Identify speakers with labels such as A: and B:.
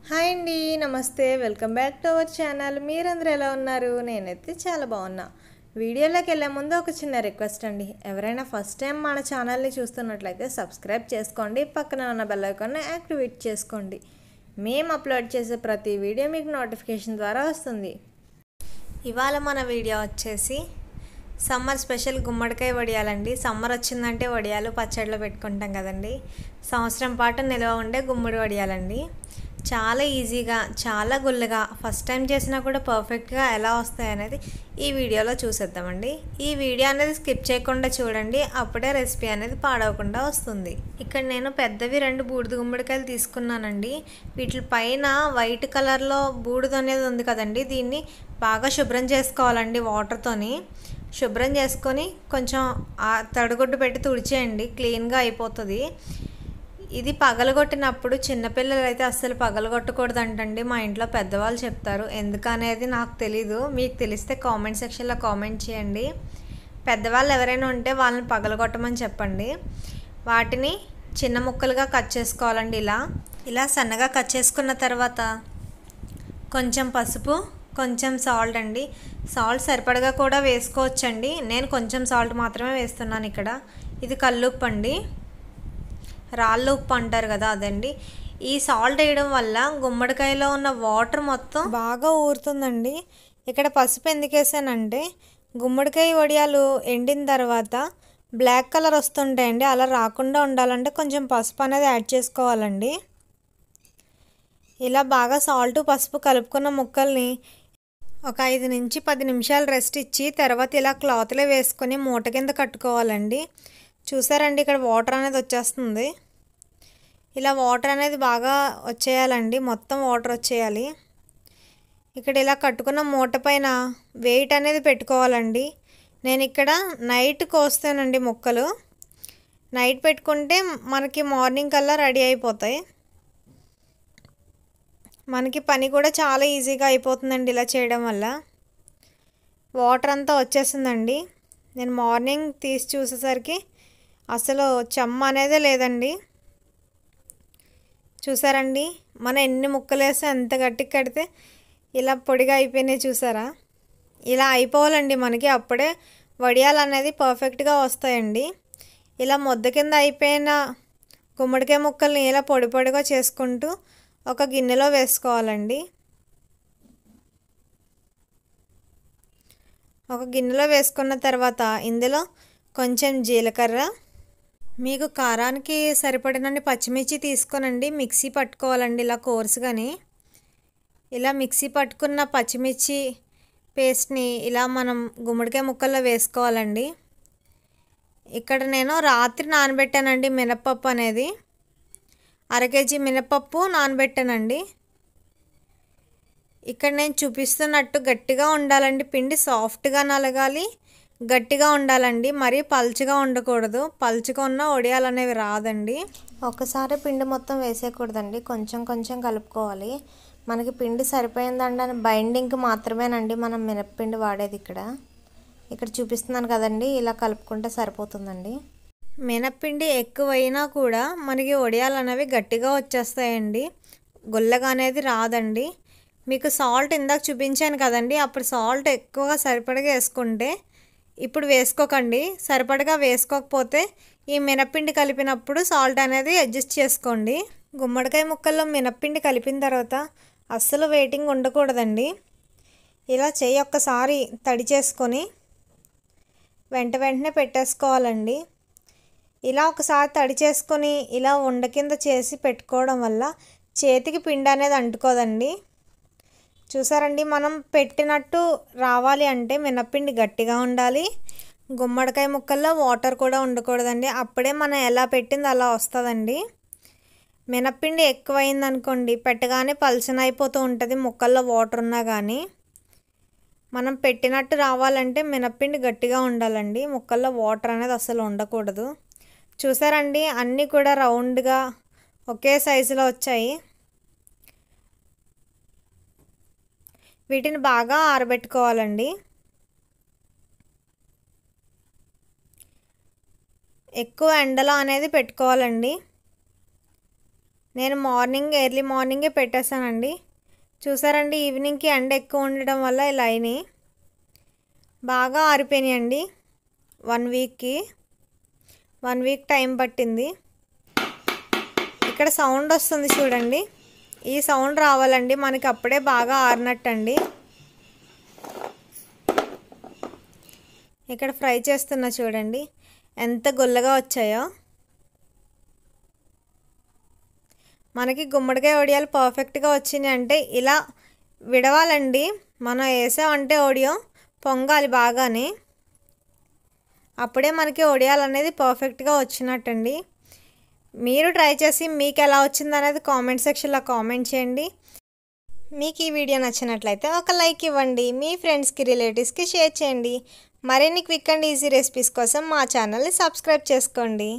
A: Hi అండి, నమస్తే. Welcome back to our channel. మీరందరూ ఎలా ఉన్నారు? నేనైతే చాలా బాగున్నా. వీడియోలోకి వెళ్ళే ముందు ఒక చిన్న రిక్వెస్ట్ అండి. ఎవరైనా ఫస్ట్ టైం మన ఛానల్ని చూస్తున్నట్లయితే సబ్స్క్రైబ్ చేసుకోండి, పక్కన ఉన్న బెల్ ఐకాన్ని యాక్టివేట్ చేసుకోండి. మేము అప్లోడ్ చేసే ప్రతి వీడియో మీకు నోటిఫికేషన్ ద్వారా వస్తుంది. ఇవాళ మన వీడియో వచ్చేసి సమ్మర్ స్పెషల్ గుమ్మడికాయ వడియాలండి. సమ్మర్ వచ్చిందంటే వడియాలు పచ్చడిలో పెట్టుకుంటాం కదండి. సంవత్సరం పాటు నిల్వ ఉండే గుమ్మడి వడియాలండి. చాలా ఈజీగా, చాలా గుల్లగా, ఫస్ట్ టైం చేసినా కూడా పర్ఫెక్ట్గా ఎలా వస్తాయి అనేది ఈ వీడియోలో చూసేద్దామండి. ఈ వీడియో అనేది స్కిప్ చేయకుండా చూడండి, అప్పుడే రెసిపీ అనేది పాడవకుండా వస్తుంది. ఇక్కడ నేను పెద్దవి 2 బూడిద గుమ్మడికాయలు తీసుకున్నానండి. వీటి పైన వైట్ కలర్లో బూడిద అనేది ఉంది కదండి, దీన్ని బాగా శుభ్రం చేసుకోవాలండి. వాటర్తోని శుభ్రం చేసుకొని కొంచెం తడిగుడ్డు పెట్టి తుడిచేయండి, క్లీన్గా అయిపోతుంది. ఇది పగలగొట్టినప్పుడు చిన్నపిల్లలు అయితే అస్సలు పగలగొట్టకూడదు అంటండి. మా ఇంట్లో పెద్దవాళ్ళు చెప్తారు. ఎందుకనేది నాకు తెలీదు, మీకు తెలిస్తే కామెంట్ సెక్షన్లో కామెంట్ చేయండి. పెద్దవాళ్ళు ఎవరైనా ఉంటే వాళ్ళని పగలగొట్టమని చెప్పండి. వాటిని చిన్న ముక్కలుగా కట్ చేసుకోవాలండి. ఇలా సన్నగా కట్ చేసుకున్న తర్వాత కొంచెం పసుపు, కొంచెం సాల్ట్ అండి. సాల్ట్ సరిపడగా కూడా వేసుకోవచ్చండి. నేను కొంచెం సాల్ట్ మాత్రమే వేస్తున్నాను ఇక్కడ. ఇది కల్లుప్పు అండి, రాళ్ళు ఉప్పు అంటారు కదా, అదండి. ఈ సాల్ట్ వేయడం వల్ల గుమ్మడికాయలో ఉన్న వాటర్ మొత్తం బాగా ఊరుతుందండి. ఇక్కడ పసుపు ఎందుకు వేసానంటే గుమ్మడికాయ వడియాలు ఎండిన తర్వాత బ్లాక్ కలర్ వస్తుంటాయండి. అలా రాకుండా ఉండాలంటే కొంచెం పసుపు అనేది యాడ్ చేసుకోవాలండి. ఇలా బాగా సాల్ట్ పసుపు కలుపుకున్న ముక్కల్ని ఒక 5 నుంచి 10 నిమిషాలు రెస్ట్ ఇచ్చి తర్వాత ఇలా క్లాత్లో వేసుకొని మూట కింద కట్టుకోవాలండి. చూసారండి, ఇక్కడ వాటర్ అనేది వచ్చేస్తుంది. ఇలా వాటర్ అనేది బాగా వచ్చేయాలండి, మొత్తం వాటర్ వచ్చేయాలి. ఇక్కడ ఇలా కట్టుకున్న మూట పైన వెయిట్ అనేది పెట్టుకోవాలండి. నేను ఇక్కడ నైట్ కోస్తానండి ముక్కలు. నైట్ పెట్టుకుంటే మనకి మార్నింగ్ కల్లా రెడీ అయిపోతాయి. మనకి పని కూడా చాలా ఈజీగా అయిపోతుందండి ఇలా చేయడం వల్ల. వాటర్ అంతా వచ్చేసిందండి. నేను మార్నింగ్ తీసి చూసేసరికి అసలు చెమ్మ అనేదే లేదండి. చూసారండి, మనం ఎన్ని ముక్కలు వేస్తే ఎంత గట్టిగా కడితే ఇలా పొడిగా అయిపోయినాయి. చూసారా, ఇలా అయిపోవాలండి మనకి, అప్పుడే వడియాలు అనేది పర్ఫెక్ట్గా వస్తాయండి. ఇలా ముద్ద కింద అయిపోయిన గుమ్మడికాయ ముక్కల్ని ఇలా పొడి పొడిగా చేసుకుంటూ ఒక గిన్నెలో వేసుకోవాలండి. ఒక గిన్నెలో వేసుకున్న తర్వాత ఇందులో కొంచెం జీలకర్ర, మీకు కారానికి సరిపడినన్ని పచ్చిమిర్చి తీసుకోనండి మిక్సీ పట్టుకోవాలండి ఇలా కోర్సుగాని. ఇలా మిక్సీ పట్టుకున్న పచ్చిమిర్చి పేస్ట్ని ఇలా మనం గుమ్మడికాయ ముక్కల్లో వేసుకోవాలండి. ఇక్కడ నేను రాత్రి నానబెట్టానండి మినపప్పు అనేది. 1/2 కేజీ మినపప్పు నానబెట్టానండి. ఇక్కడ నేను చూపిస్తున్నట్టు గట్టిగా ఉండాలండి పిండి, సాఫ్ట్గా నలగాలి, గట్టిగా ఉండాలండి. మరీ పల్చగా ఉండకూడదు, పల్చగా ఉన్న వడియాలు అనేవి రాదండి. ఒకసారి పిండి మొత్తం వేసేయకూడదండి, కొంచెం కొంచెం కలుపుకోవాలి. మనకి పిండి సరిపోయిందండి అని బైండింగ్కి మాత్రమేనండి మనం మినప్పిండి వాడేది. ఇక్కడ చూపిస్తున్నాను కదండి, ఇలా కలుపుకుంటే సరిపోతుందండి. మినప్పిండి ఎక్కువైనా కూడా మనకి వడియాలు అనేవి గట్టిగా వచ్చేస్తాయండి, గుల్లగా అనేది రాదండి. మీకు సాల్ట్ ఇందాక చూపించాను కదండి, అప్పుడు సాల్ట్ ఎక్కువగా సరిపడగా వేసుకుంటే ఇప్పుడు వేసుకోకండి. సరిపడగా వేసుకోకపోతే ఈ మినప్పిండి కలిపినప్పుడు సాల్ట్ అనేది అడ్జస్ట్ చేసుకోండి. గుమ్మడికాయ ముక్కల్లో మినప్పిండి కలిపిన తర్వాత అస్సలు వెయిటింగ్ ఉండకూడదండి. ఇలా చెయ్యి ఒక్కసారి తడి చేసుకొని వెంటనే పెట్టేసుకోవాలండి. ఇలా ఒకసారి తడి చేసుకొని ఇలా ఉండ కింద చేసి పెట్టుకోవడం వల్ల చేతికి పిండి అనేది అంటుకోదండి. చూసారండి, మనం పెట్టినట్టు రావాలి అంటే మినప్పిండి గట్టిగా ఉండాలి, గుమ్మడికాయ ముక్కల్లో వాటర్ కూడా ఉండకూడదండి. అప్పుడే మనం ఎలా పెట్టింది అలా వస్తుందండి. మినప్పిండి ఎక్కువైందనుకోండి పెట్టగానే పల్చన అయిపోతూ ఉంటుంది, ముక్కల్లో వాటర్ ఉన్నా కానీ. మనం పెట్టినట్టు రావాలంటే మినప్పిండి గట్టిగా ఉండాలండి, ముక్కల్లో వాటర్ అనేది అసలు ఉండకూడదు. చూసారండి, అన్నీ కూడా రౌండ్గా ఒకే సైజులో వచ్చాయి. వీటిని బాగా ఆరబెట్టుకోవాలండి. ఎక్కువ ఎండలో అనేది పెట్టుకోవాలండి. నేను ఎర్లీ మార్నింగే పెట్టేశానండి. చూసారండి, ఈవినింగ్కి ఎండ ఎక్కువ ఉండడం వల్ల ఇలా అయినాయి. బాగా ఆరిపోయినాయండి. 1 వీక్ టైం పట్టింది. ఇక్కడ సౌండ్ వస్తుంది చూడండి, ఈ సౌండ్ రావాలండి మనకి, అప్పుడే బాగా ఆరినట్టండి. ఇక్కడ ఫ్రై చేస్తున్నా చూడండి ఎంత గుల్లగా వచ్చాయో. మనకి గుమ్మడికాయ వడియాలు పర్ఫెక్ట్గా వచ్చినాయి అంటే ఇలా విడవాలండి. మనం వేసామంటే వడియం పొంగాలి బాగానే, అప్పుడే మనకి వడియాలు అనేది పర్ఫెక్ట్గా వచ్చినట్టండి. మీరు ట్రై చేసి మీకు ఎలా వచ్చిందనేది కామెంట్ సెక్షన్లో కామెంట్ చేయండి. మీకు ఈ వీడియో నచ్చినట్లయితే ఒక లైక్ ఇవ్వండి. మీ ఫ్రెండ్స్కి రిలేటివ్స్కి షేర్ చేయండి. మరిన్ని క్విక్ అండ్ ఈజీ రెసిపీస్ కోసం మా ఛానల్ని సబ్స్క్రైబ్ చేసుకోండి.